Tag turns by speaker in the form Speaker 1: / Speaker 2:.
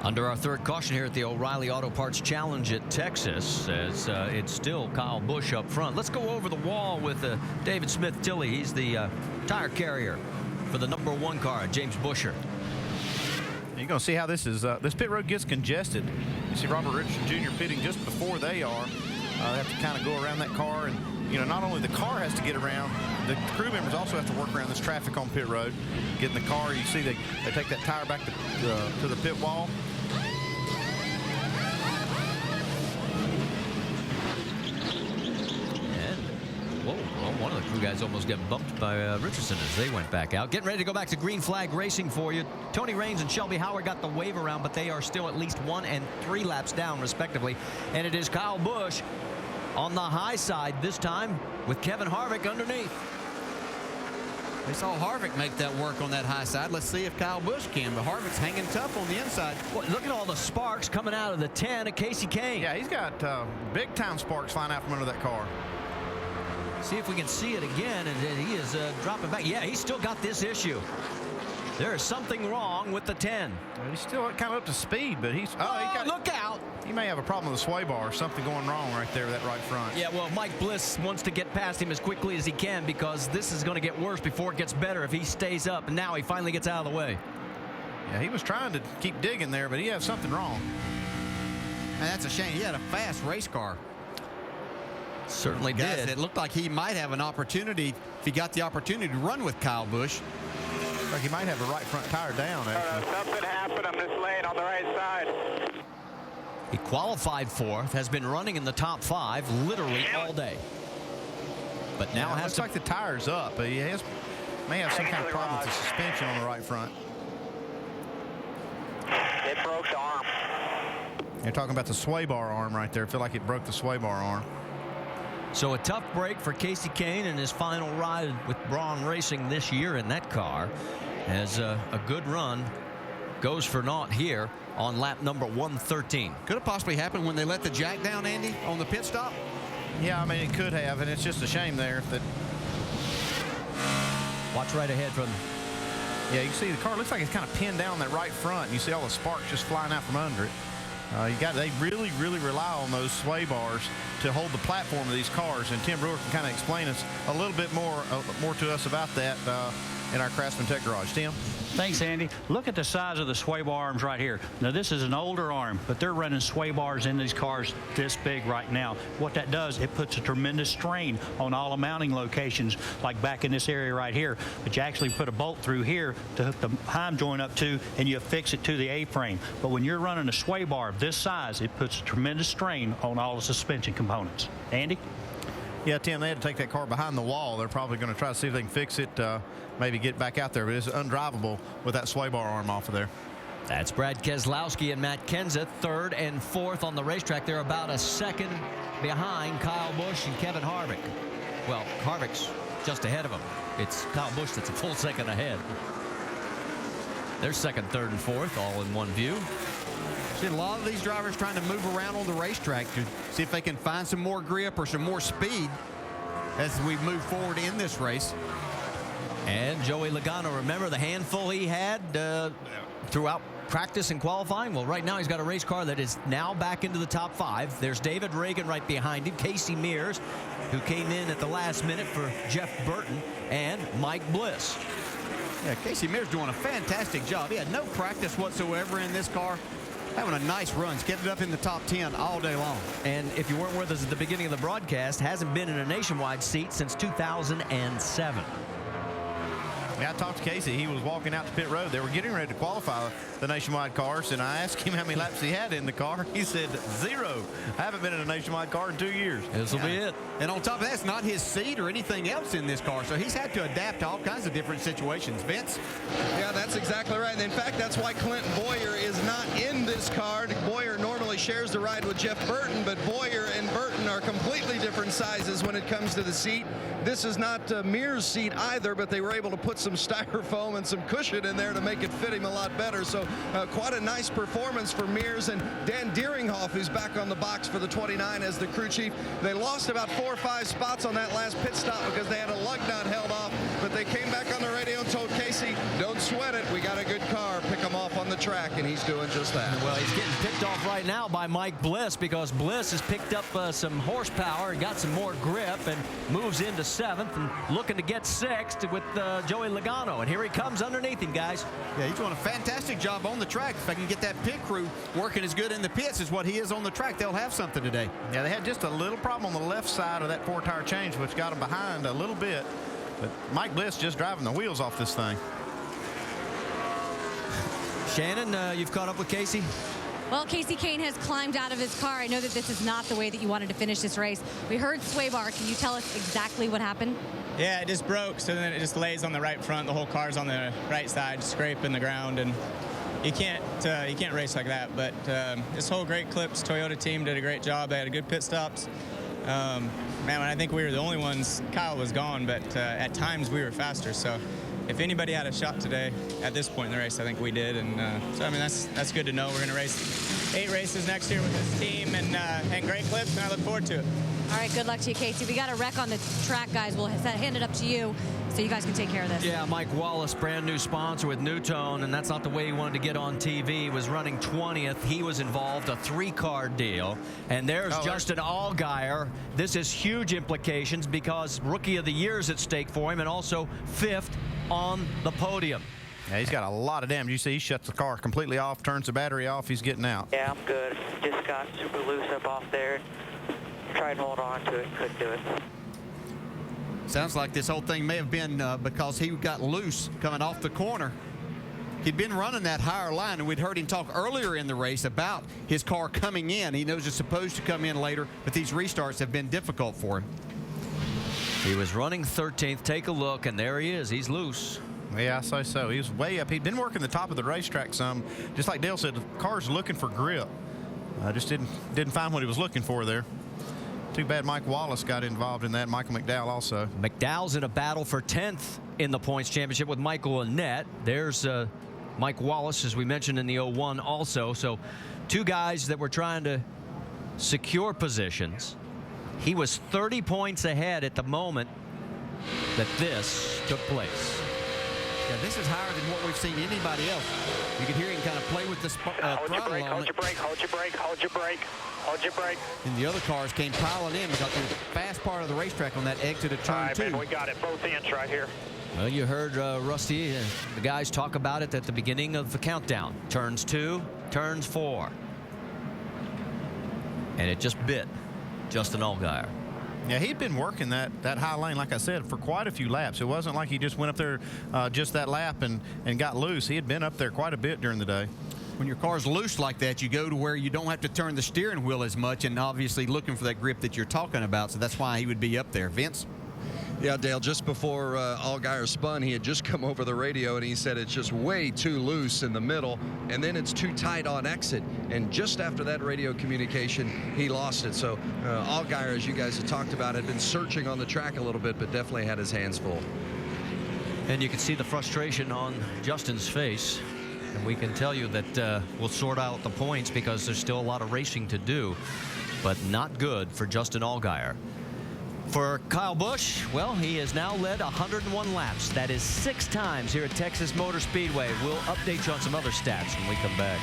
Speaker 1: Under our third caution here at the O'Reilly Auto Parts Challenge at Texas, as it's still Kyle Busch up front. Let's go over the wall with David Smith-Tilley. He's the tire carrier for the #1 car, James Buescher.
Speaker 2: You're going to see how this is. This pit road gets congested. You see Robert Richardson Jr. pitting just before they are. They have to kind of go around that car, and not only the car has to get around, the crew members also have to work around this traffic on pit road. Get in the car. You see they take that tire back to the pit wall.
Speaker 1: Whoa, well, one of the crew guys almost got bumped by Richardson as they went back out. Getting ready to go back to green flag racing for you. Tony Raines and Shelby Howard got the wave around, but they are still at least 1 and 3 laps down, respectively. And it is Kyle Busch on the high side this time with Kevin Harvick underneath.
Speaker 3: We saw Harvick make that work on that high side. Let's see if Kyle Busch can, but Harvick's hanging tough on the inside.
Speaker 1: Well, look at all the sparks coming out of the 10 of Kasey Kahne.
Speaker 2: Yeah, he's got big-time sparks flying out from under that car.
Speaker 1: See if we can see it again, and he is dropping back. Yeah, he's still got this issue. There is something wrong with the 10.
Speaker 2: He's still kind of up to speed, but he's...
Speaker 1: look out!
Speaker 2: He may have a problem with the sway bar. Something going wrong right there with that right front.
Speaker 1: Yeah, well, Mike Bliss wants to get past him as quickly as he can because this is going to get worse before it gets better if he stays up, and now he finally gets out of the way.
Speaker 2: Yeah, he was trying to keep digging there, but he had something wrong.
Speaker 3: Man, that's a shame. He had a fast race car.
Speaker 1: Certainly
Speaker 3: Guys,
Speaker 1: did.
Speaker 3: It looked like he might have an opportunity, if he got the opportunity to run with Kyle Busch.
Speaker 2: Like he might have a right front tire down, actually.
Speaker 4: Something happened on this lane on the right side.
Speaker 1: He qualified 4th, has been running in the top 5 literally all day. But now
Speaker 2: looks like the tire's up, but he may have some kind of problem with the suspension on the right front.
Speaker 4: It broke the arm.
Speaker 2: You're talking about the sway bar arm right there. I feel like it broke the sway bar arm.
Speaker 1: So a tough break for Kasey Kahne in his final ride with Braun Racing this year in that car, as a good run goes for naught here on lap number 113.
Speaker 3: Could have possibly happened when they let the jack down, Andy, on the pit stop.
Speaker 2: Yeah, I mean, it could have, and it's just a shame there that...
Speaker 1: Watch right ahead from...
Speaker 2: Yeah, you can see the car looks like it's kind of pinned down that right front. And you see all the sparks just flying out from under it. They really rely on those sway bars to hold the platform of these cars, and Tim Brewer can kind of explain us a little bit more to us about that in our Craftsman Tech Garage. Tim?
Speaker 5: Thanks, Andy. Look at the size of the sway bar arms right here. Now, this is an older arm, but they're running sway bars in these cars this big right now. What that does, it puts a tremendous strain on all the mounting locations, like back in this area right here. But you actually put a bolt through here to hook the heim joint up to, and you affix it to the A-frame. But when you're running a sway bar of this size, it puts a tremendous strain on all the suspension components. Andy?
Speaker 2: Yeah, Tim, they had to take that car behind the wall. They're probably going to try to see if they can fix it, maybe get back out there. But it's undrivable with that sway bar arm off of there.
Speaker 1: That's Brad Keselowski and Matt Kenseth, 3rd and 4th on the racetrack. They're about a second behind Kyle Busch and Kevin Harvick. Well, Harvick's just ahead of him. It's Kyle Busch that's a full second ahead. They're 2nd, 3rd, and 4th, all in one view.
Speaker 3: See, a lot of these drivers trying to move around on the racetrack to see if they can find some more grip or some more speed as we move forward in this race.
Speaker 1: And Joey Logano, remember the handful he had throughout practice and qualifying? Well, right now he's got a race car that is now back into the top 5. There's David Reagan right behind him, Casey Mears, who came in at the last minute for Jeff Burton, and Mike Bliss.
Speaker 3: Yeah, Casey Mears doing a fantastic job. He had no practice whatsoever in this car. Having a nice run, getting it up in the top 10 all day long.
Speaker 1: And if you weren't with us at the beginning of the broadcast, hasn't been in a nationwide seat since 2007.
Speaker 2: Yeah, I talked to Casey. He was walking out to pit road. They were getting ready to qualify the nationwide cars, and I asked him how many laps he had in the car. He said 0. I haven't been in a nationwide car in 2 years.
Speaker 1: This will be it.
Speaker 3: And on top of that, it's not his seat or anything else in this car, so he's had to adapt to all kinds of different situations. Vince?
Speaker 6: Yeah, that's exactly right. And in fact, that's why Clinton Boyer is not in this car. Boyer normally shares the ride with Jeff Burton, but Boyer and Burton are completely different sizes when it comes to the seat. This is not Mears' seat either, but they were able to put some styrofoam and some cushion in there to make it fit him a lot better. So quite a nice performance for Mears. And Dan Deeringhoff, who's back on the box for the 29 as the crew chief. They lost about 4 or 5 spots on that last pit stop because they had a lug nut held off, but they came back on the radio and told Casey, don't sweat it, we got a good car, pick them off on the track, and he's doing just that.
Speaker 1: Well, he's getting picked off right now by Mike Bliss because Bliss has picked up some horsepower and got some more grip and moves into 7th and looking to get 6th with Joey Logano. And here he comes underneath him, guys.
Speaker 3: Yeah, he's doing a fantastic job on the track. If I can get that pit crew working as good in the pits as what he is on the track, they'll have something today.
Speaker 2: Yeah, they had just a little problem on the left side of that 4-tire change, which got them behind a little bit. But Mike Bliss just driving the wheels off this thing.
Speaker 1: Shannon, you've caught up with Casey?
Speaker 7: Well, Casey Kane has climbed out of his car. I know that this is not the way that you wanted to finish this race. We heard sway bar. Can you tell us exactly what happened?
Speaker 8: Yeah, it just broke, so then it just lays on the right front. The whole car's on the right side, scraping the ground, and you can't race like that. But this whole Great Clips Toyota team did a great job. They had a good pit stops. Man, I think we were the only ones. Kyle was gone, but at times we were faster. So if anybody had a shot today at this point in the race, I think we did. And so, I mean, that's good to know. We're going to race 8 races next year with this team and Great Clips, and I look forward to it.
Speaker 7: All right, good luck to you, Casey. We got a wreck on the track, guys. We'll hand it up to you so you guys can take care of this.
Speaker 1: Yeah, Mike Wallace, brand new sponsor with Newtone, and that's not the way he wanted to get on TV. He was running 20th. He was involved, a 3-car deal. And there's Justin Allgaier. This is huge implications because Rookie of the Year is at stake for him, and also 5th on the podium.
Speaker 2: Yeah, he's got a lot of damage. You see, he shuts the car completely off, turns the battery off. He's getting out.
Speaker 9: Yeah, I'm good. Just got super loose up off there. Tried to hold on to it, couldn't do it.
Speaker 3: Sounds like this whole thing may have been because he got loose coming off the corner. He'd been running that higher line, and we'd heard him talk earlier in the race about his car coming in. He knows it's supposed to come in later, but these restarts have been difficult for him.
Speaker 1: He was running 13th. Take a look, and there he is. He's loose.
Speaker 2: Yeah, I say so. He was way up. He'd been working the top of the racetrack some. Just like Dale said, the car's looking for grip. Just didn't find what he was looking for there. Too bad Mike Wallace got involved in that. Michael McDowell also.
Speaker 1: McDowell's in a battle for 10th in the points championship with Michael Annette. There's Mike Wallace, as we mentioned in the 01 also. So 2 guys that were trying to secure positions. He was 30 points ahead at the moment that this took place.
Speaker 3: Yeah, this is higher than what we've seen anybody else. You can hear him kind of play with the throttle
Speaker 4: Hold your brake,
Speaker 3: on
Speaker 4: hold
Speaker 3: it.
Speaker 4: your brake, hold your brake, hold your brake, hold your brake.
Speaker 3: And the other cars came piling in because they're the fast part of the racetrack on that exit of turn
Speaker 4: All right,
Speaker 3: 2.
Speaker 4: man, we got it. Both ends right here.
Speaker 1: Well, you heard Rusty, the guys talk about it at the beginning of the countdown. Turns 2, turns 4. And it just bit Justin Allgaier.
Speaker 2: Yeah, he'd been working that high lane, like I said, for quite a few laps. It wasn't like he just went up there just that lap and got loose. He had been up there quite a bit during the day.
Speaker 3: When your car's loose like that, you go to where you don't have to turn the steering wheel as much, and obviously looking for that grip that you're talking about. So that's why he would be up there. Vince?
Speaker 6: Yeah, Dale, just before Allgaier spun, he had just come over the radio, and he said it's just way too loose in the middle, and then it's too tight on exit. And just after that radio communication, he lost it. So Allgaier, as you guys have talked about, had been searching on the track a little bit, but definitely had his hands full.
Speaker 1: And you can see the frustration on Justin's face. And we can tell you that we'll sort out the points because there's still a lot of racing to do, but not good for Justin Allgaier. For Kyle Busch, well, he has now led 101 laps. That is 6 times here at Texas Motor Speedway. We'll update you on some other stats when we come back.